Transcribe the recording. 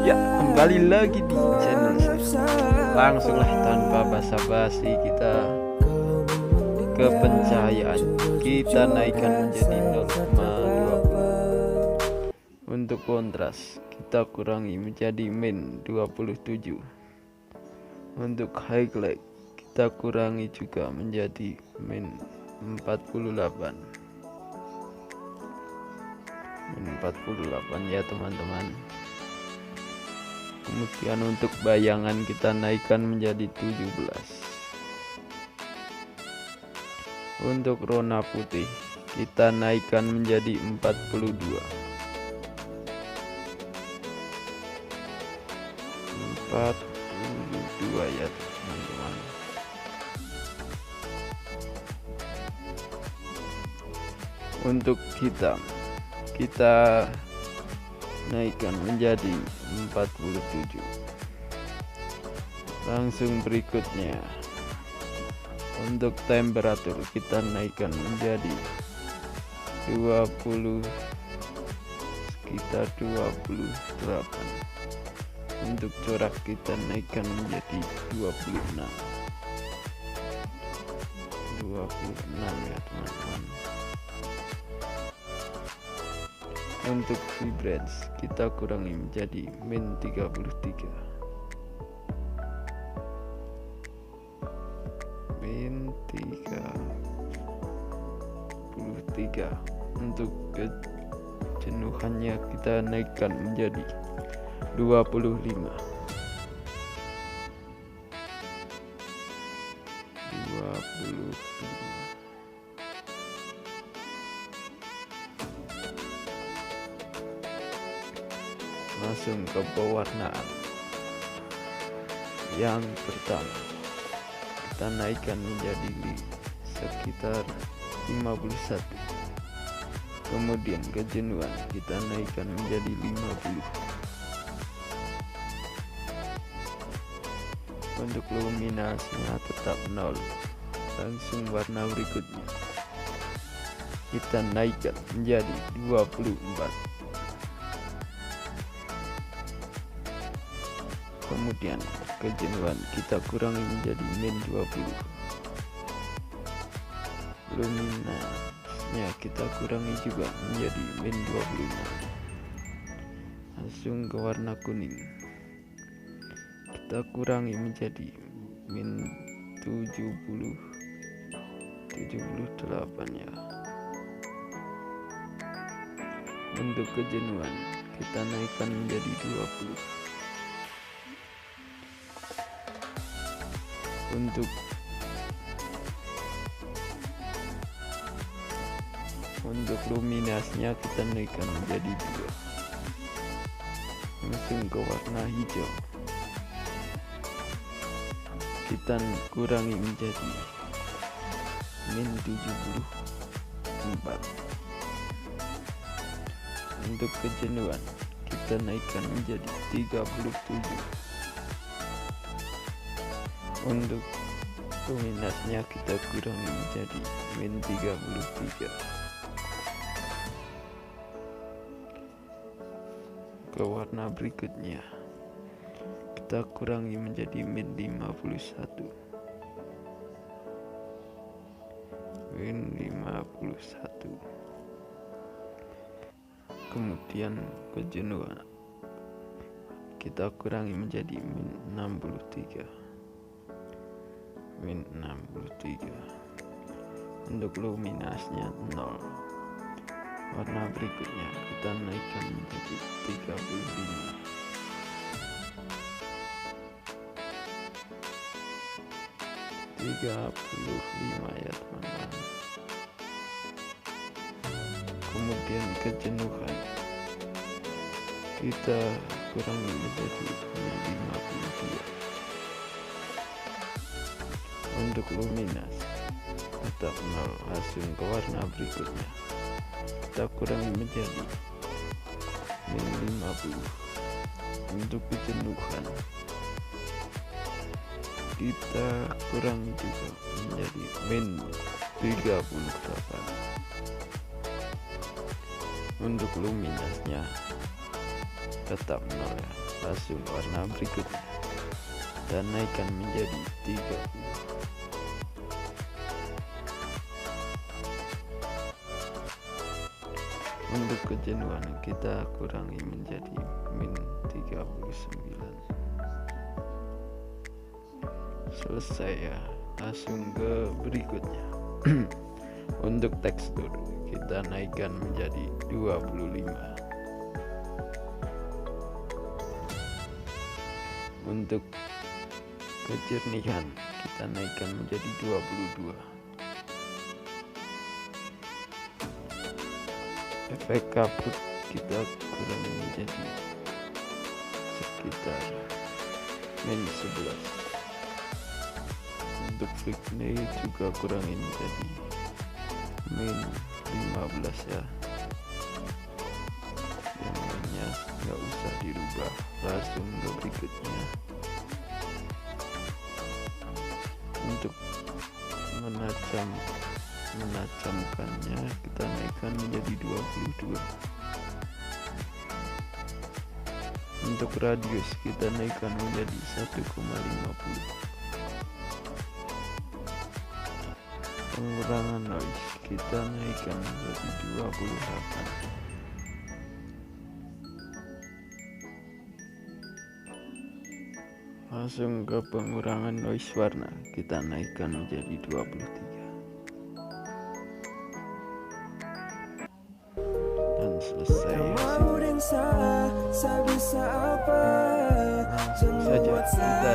Ya, kembali lagi di channel saya. Langsunglah tanpa basa-basi kita ke pencahayaan. Kita naikkan menjadi 0,20. Untuk kontras kita kurangi menjadi min 27. Untuk highlight kita kurangi juga menjadi min 48. Min 48 ya teman-teman. Kemudian untuk bayangan kita naikkan menjadi 17. Untuk warna putih kita naikkan menjadi 42. 42 ya teman-teman. Untuk hitam kita naikkan menjadi 47. Langsung berikutnya untuk temperatur kita naikkan menjadi 20, sekitar 28. Untuk corak kita naikkan menjadi 26 ya teman-teman. Untuk vibrance kita kurangi menjadi min 33. Min 33. Untuk kejenuhannya kita naikkan menjadi 25. Langsung ke pewarnaan. Yang pertama kita naikkan menjadi sekitar 51. Kemudian kejenuhan kita naikkan menjadi 50. Untuk luminasinya tetap 0. Langsung warna berikutnya kita naikkan menjadi 24. Kemudian kejenuhan kita kurangi menjadi min 20. Luminasinya kita kurangi juga menjadi min 25. Langsung ke warna kuning kita kurangi menjadi min 78 ya. Untuk kejenuhan kita naikkan menjadi 20. Untuk luminasinya kita naikkan menjadi 2. Langsung ke warna hijau kita kurangi menjadi min 74. Untuk kejenuhan kita naikkan menjadi 37. Untuk luminasinya kita kurangi menjadi min 33. Ke warna berikutnya kita kurangi menjadi min 51. Min 51. Kemudian kejenuhan kita kurangi menjadi min 63. Min 63. Untuk luminasinya 0. Warna berikutnya kita naikkan menjadi 35. 35 ya teman-teman. Kemudian kejenuhan kita kurangi menjadi 52. Untuk luminasi tetap 0. Langsung ke warna berikutnya kita kurangi menjadi min 50. Untuk kejenuhan kita kurangi juga menjadi min 38. Untuk luminasinya tetap 0 ya. Langsung warna berikutnya dan naikkan menjadi 30. Untuk kejenuhan kita kurangi menjadi min 39. Selesai ya, langsung ke berikutnya. Untuk tekstur kita naikkan menjadi 25. Untuk kejernihan kita naikkan menjadi 22. Efek kabut kita kurangi menjadi sekitar min 11. Untuk flickney juga kurangi menjadi min 15 ya. Yang lainnya nggak usah dirubah, langsung ke berikutnya. Untuk menajamkannya kita naikkan menjadi 22. Untuk radius kita naikkan menjadi 1,50. Pengurangan noise kita naikkan menjadi 28. Langsung ke pengurangan noise warna kita naikkan menjadi 23. Dan selesai saja kita